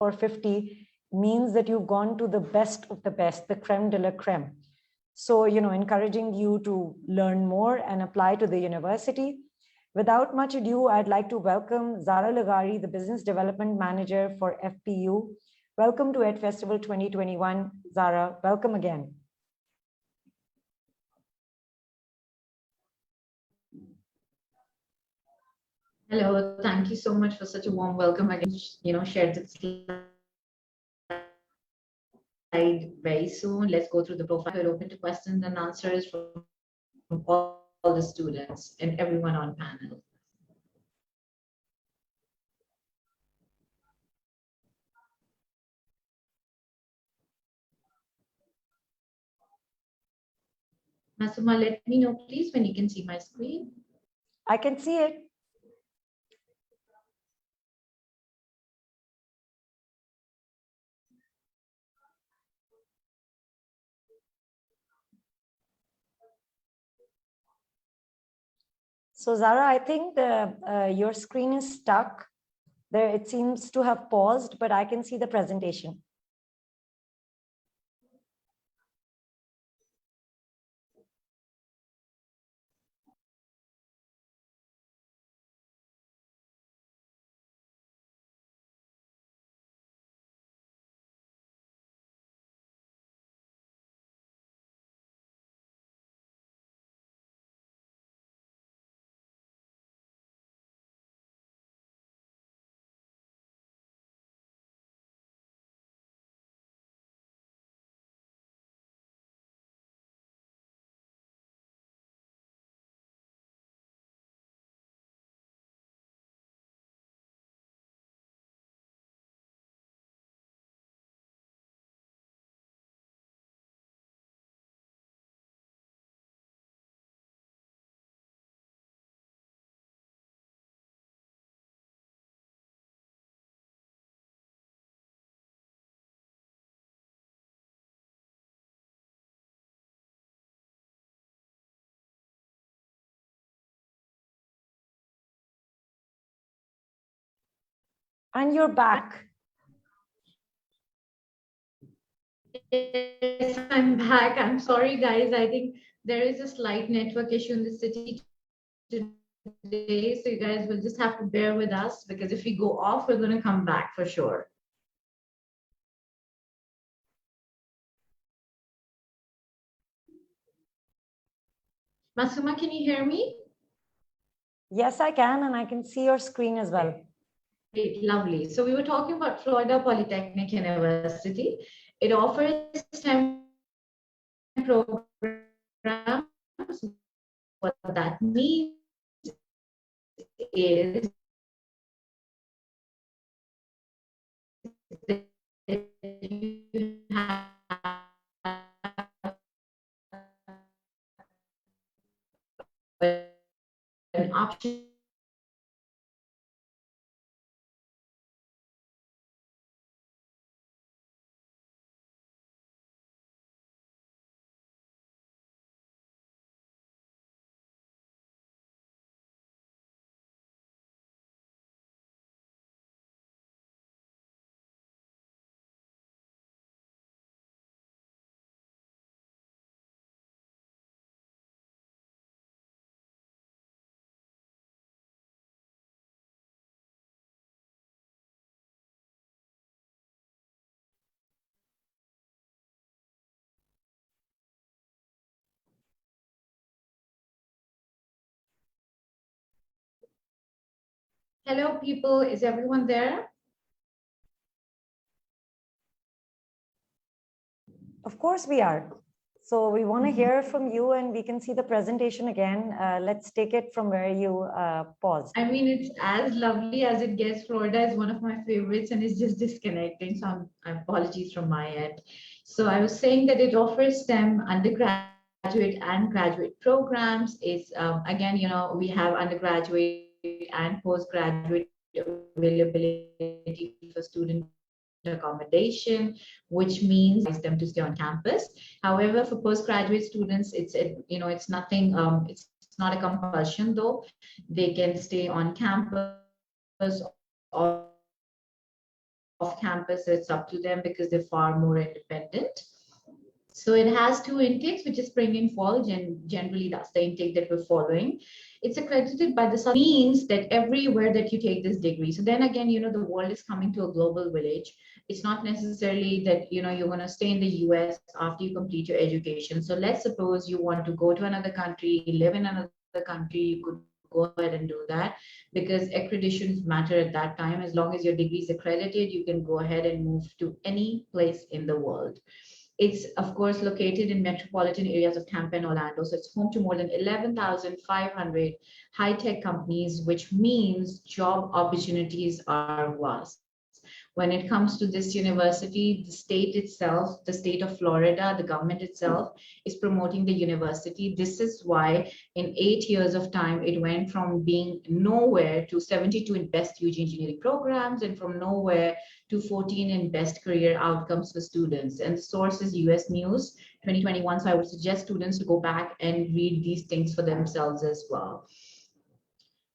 or 50 means that you've gone to the best of the best, the creme de la creme. So, encouraging you to learn more and apply to the university. Without much ado, I'd like to welcome Zara Lagari, the Business Development Manager for FPU. Welcome to EdFestival 2021. Zara, welcome again. Hello, thank you so much for such a warm welcome. Again, shared the slide very soon. Let's go through the profile. We're open to questions and answers from all the students and everyone on panel. Masuma, let me know, please, when you can see my screen. I can see it. So Zara, I think your screen is stuck. There, it seems to have paused, but I can see the presentation. And you're back. Yes, I'm back. I'm sorry, guys. I think there is a slight network issue in the city today, so you guys will just have to bear with us, because if we go off, we're going to come back for sure. Masuma, can you hear me? Yes, I can, and I can see your screen as well. Great, lovely. So we were talking about Florida Polytechnic University. It offers STEM programs. What that means is that you have an option Hello, people. Is everyone there? Of course we are. So we want to hear from you, and we can see the presentation again. Let's take it from where you paused. I mean, it's as lovely as it gets. Florida is one of my favorites, and it's just disconnecting. So apologies from my end. So I was saying that it offers STEM undergraduate and graduate programs. It's again, we have undergraduate and postgraduate availability for student accommodation, which means them to stay on campus. However, for postgraduate students, it's nothing. It's not a compulsion though. They can stay on campus or off campus, it's up to them because they're far more independent. So it has two intakes, which is spring and fall. Generally, that's the intake that we're following. It's accredited by the means that everywhere that you take this degree. So then again, the world is coming to a global village. It's not necessarily that, you're going to stay in the US after you complete your education. So let's suppose you want to go to another country, live in another country, you could go ahead and do that because accreditations matter at that time. As long as your degree is accredited, you can go ahead and move to any place in the world. It's, of course, located in metropolitan areas of Tampa and Orlando. So it's home to more than 11,500 high-tech companies, which means job opportunities are vast. When it comes to this university, the state itself, the state of Florida, the government itself is promoting the university. This is why in 8 years of time, it went from being nowhere to 72 in best UG engineering programs and from nowhere to 14 in best career outcomes for students. And the source is US News 2021. So I would suggest students to go back and read these things for themselves as well.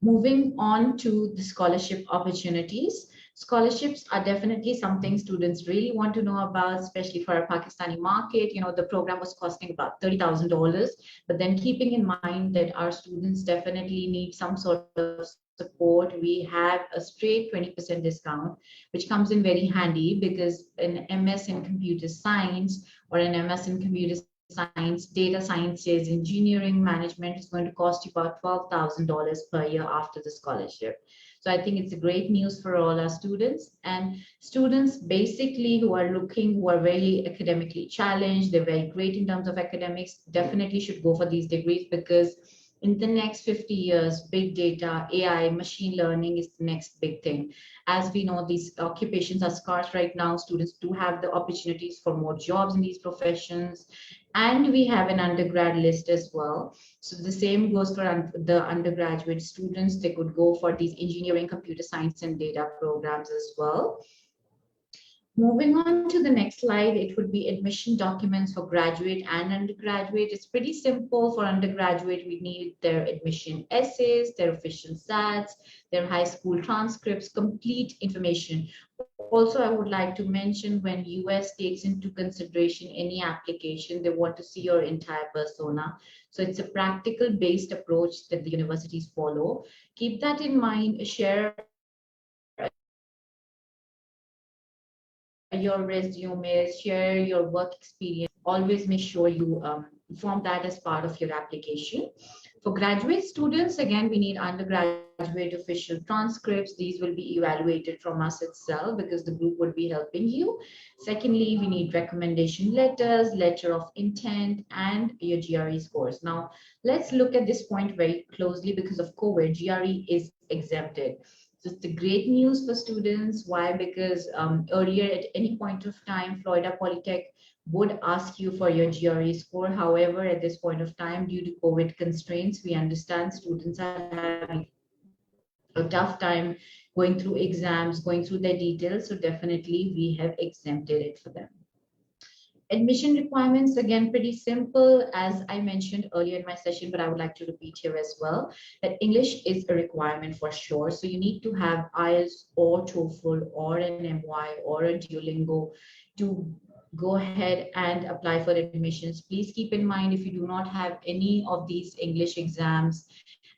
Moving on to the scholarship opportunities. Scholarships are definitely something students really want to know about, especially for our Pakistani market. The program was costing about $30,000, but then keeping in mind that our students definitely need some sort of support, we have a straight 20% discount, which comes in very handy because an MS in computer science or an MS in computer science, data sciences, engineering management is going to cost you about $12,000 per year after the scholarship. So I think it's a great news for all our students, and students basically who are very academically challenged, they're very great in terms of academics, definitely should go for these degrees because in the next 50 years, big data, AI, machine learning is the next big thing. As we know, these occupations are scarce right now. Students do have the opportunities for more jobs in these professions. And we have an undergrad list as well. So the same goes for the undergraduate students. They could go for these engineering, computer science, and data programs as well. Moving on to the next slide, it would be admission documents for graduate and undergraduate. It's pretty simple. For undergraduate, we need their admission essays, their official SATs, their high school transcripts, complete information. Also, I would like to mention when US takes into consideration any application, they want to see your entire persona. So it's a practical based approach that the universities follow. Keep that in mind, share your resume, share your work experience. Always make sure you form that as part of your application. For graduate students, again, we need undergraduate official transcripts. These will be evaluated from us itself because the group would be helping you. Secondly, we need recommendation letters, letter of intent, and your GRE scores. Now, let's look at this point very closely because of COVID, GRE is exempted. So it's the great news for students. Why? Because earlier at any point of time, Florida Polytech would ask you for your GRE score. However, at this point of time, due to COVID constraints, we understand students are having a tough time going through exams, going through their details. So definitely we have exempted it for them. Admission requirements, again, pretty simple, as I mentioned earlier in my session, but I would like to repeat here as well, that English is a requirement for sure. So you need to have IELTS or TOEFL or an MY or a Duolingo to go ahead and apply for admissions. Please keep in mind, if you do not have any of these English exams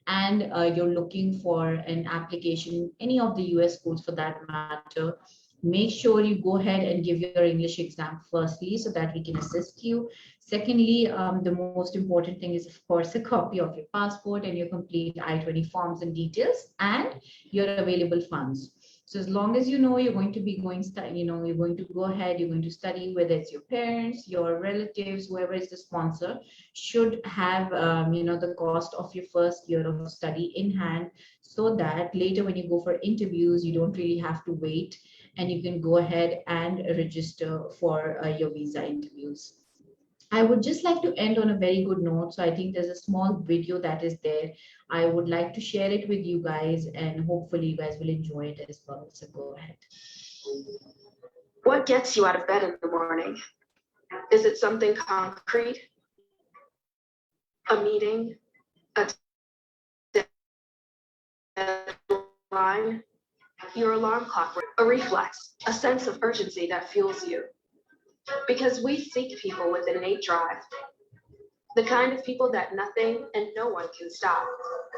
and you're looking for an application, any of the US schools for that matter, make sure you go ahead and give your English exam firstly so that we can assist you. Secondly, the most important thing is, of course, a copy of your passport and your complete I-20 forms and details and your available funds. So as long as you know you're going to be you're going to go ahead, you're going to study, whether it's your parents, your relatives, whoever is the sponsor, should have the cost of your first year of study in hand, so that later when you go for interviews, you don't really have to wait and you can go ahead and register for your visa interviews. I would just like to end on a very good note. So I think there's a small video that is there. I would like to share it with you guys, and hopefully you guys will enjoy it as well. So go ahead. What gets you out of bed in the morning? Is it something concrete? A meeting? A deadline? Your alarm clock, a reflex, a sense of urgency that fuels you. Because we seek people with innate drive, the kind of people that nothing and no one can stop,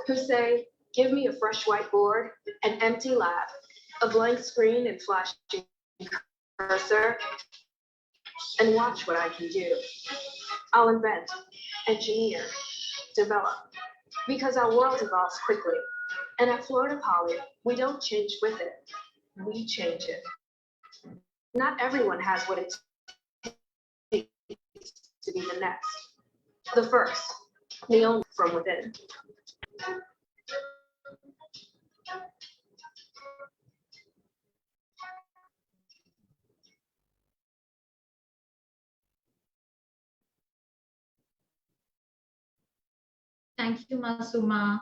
who say, give me a fresh whiteboard, an empty lab, a blank screen and flashing cursor, and watch what I can do. I'll invent, engineer, develop, because our world evolves quickly. And at Florida Poly, we don't change with it, we change it. Not everyone has what it takes to be the next, the first, the only from within. Thank you, Masuma.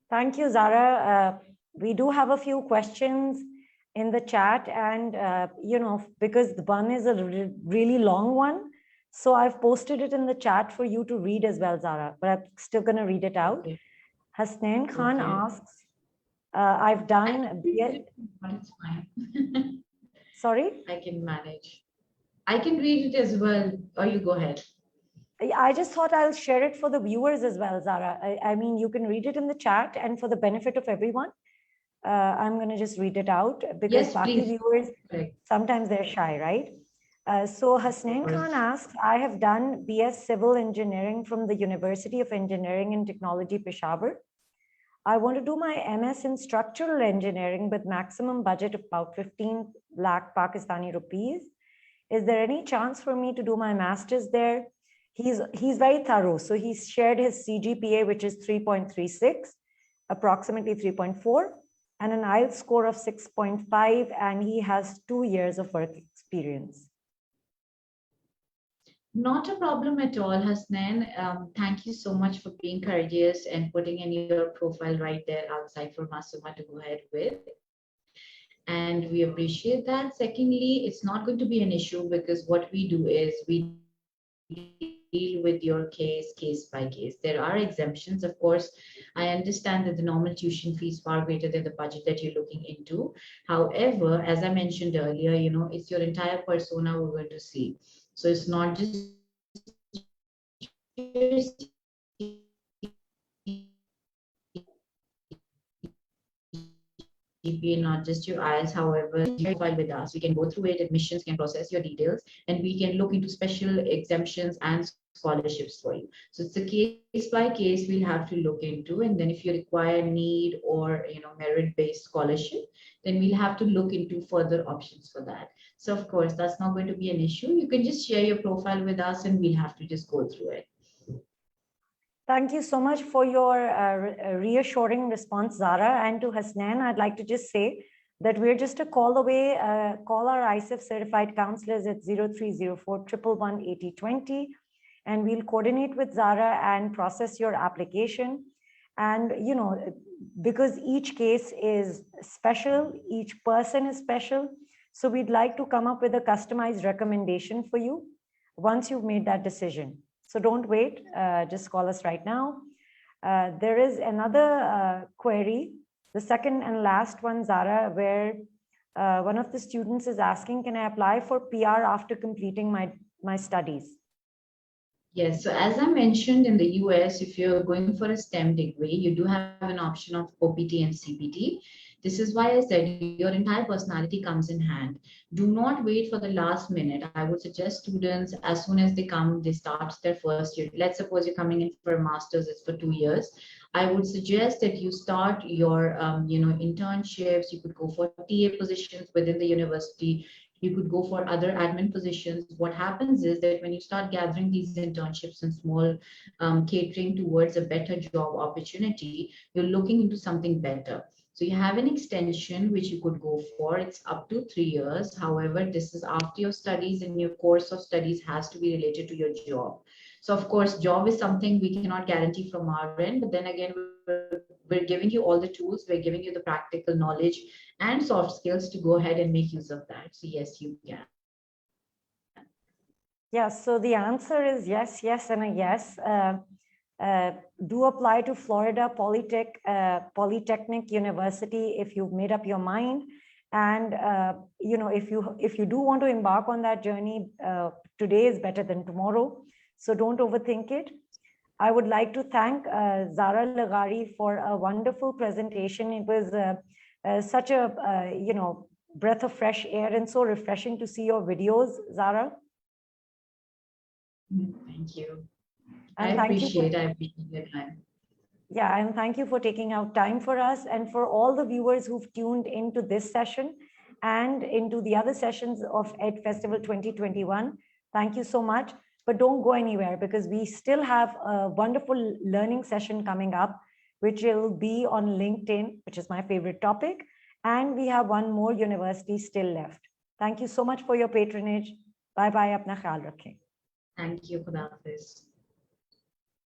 Thank you, Zara. We do have a few questions in the chat, and because the one is a really long one, so I've posted it in the chat for you to read as well, Zara, but I'm still going to read it out. Okay. Hasnain Khan Okay. asks, I've done... But it's fine. Sorry? I can manage. I can read it as well, or you go ahead. I just thought I'll share it for the viewers as well, Zara. I mean, you can read it in the chat, and for the benefit of everyone, I'm going to just read it out because Yes, Paki please. viewers, Correct. sometimes they're shy, right? So Hasnain Khan asks, I have done BS Civil Engineering from the University of Engineering and Technology, Peshawar. I want to do my MS in Structural Engineering with maximum budget of about 15 lakh Pakistani rupees. Is there any chance for me to do my master's there? He's very thorough. So he's shared his CGPA, which is 3.36, approximately 3.4, and an IELTS score of 6.5, and he has 2 years of work experience. Not a problem at all, Hasnain. Thank you so much for being courageous and putting in your profile right there outside for Masuma to go ahead with. And we appreciate that. Secondly, it's not going to be an issue because what we do is we deal with your case by case. There are exemptions, of course. I understand that the normal tuition fee is far greater than the budget that you're looking into. However, as I mentioned earlier, it's your entire persona we're going to see. So it's not just GPA, not just your IELTS. However, file with us, we can go through it, admissions can process your details, and we can look into special exemptions and scholarships for you. So it's a case by case we'll have to look into, and then if you require need or merit-based scholarship, then we'll have to look into further options for that. So of course, that's not going to be an issue. You can just share your profile with us and we'll have to just go through it. Thank you so much for your reassuring response, Zara. And to Hasnain, I'd like to just say that we're just a call away. Call our ISIF certified counselors at 0304 111 8020, and we'll coordinate with Zara and process your application. And, because each case is special, each person is special. So we'd like to come up with a customized recommendation for you once you've made that decision. So don't wait, just call us right now. There is another query, the second and last one, Zara, where one of the students is asking, can I apply for PR after completing my studies? Yes, so as I mentioned, in the US, if you're going for a STEM degree, you do have an option of OPT and CPT. This is why I said your entire personality comes in hand. Do not wait for the last minute. I would suggest students, as soon as they come, they start their first year. Let's suppose you're coming in for a master's, it's for 2 years. I would suggest that you start your, internships. You could go for TA positions within the university. You could go for other admin positions. What happens is that when you start gathering these internships and small catering towards a better job opportunity, you're looking into something better. So you have an extension which you could go for. It's up to 3 years. However, this is after your studies, and your course of studies has to be related to your job. So of course, job is something we cannot guarantee from our end, but then again, we're giving you all the tools, we're giving you the practical knowledge and soft skills to go ahead and make use of that. So yes, you can. Yes, so the answer is yes, yes, and a yes. Do apply to Florida Polytechnic University if you've made up your mind. And you know, if you do want to embark on that journey, today is better than tomorrow. So don't overthink it. I would like to thank Zara Lagari for a wonderful presentation. It was such a you know, breath of fresh air and so refreshing to see your videos, Zara. Thank you. And I thank you for, appreciate your time. yeah, and thank you for taking out time for us and for all the viewers who've tuned into this session and into the other sessions of EdFestival 2021. Thank you so much, but don't go anywhere because we still have a wonderful learning session coming up, which will be on LinkedIn, which is my favorite topic. And we have one more university still left. Thank you so much for your patronage. Bye bye. Apna khayal rakhein. Thank you, Khuda Hafiz.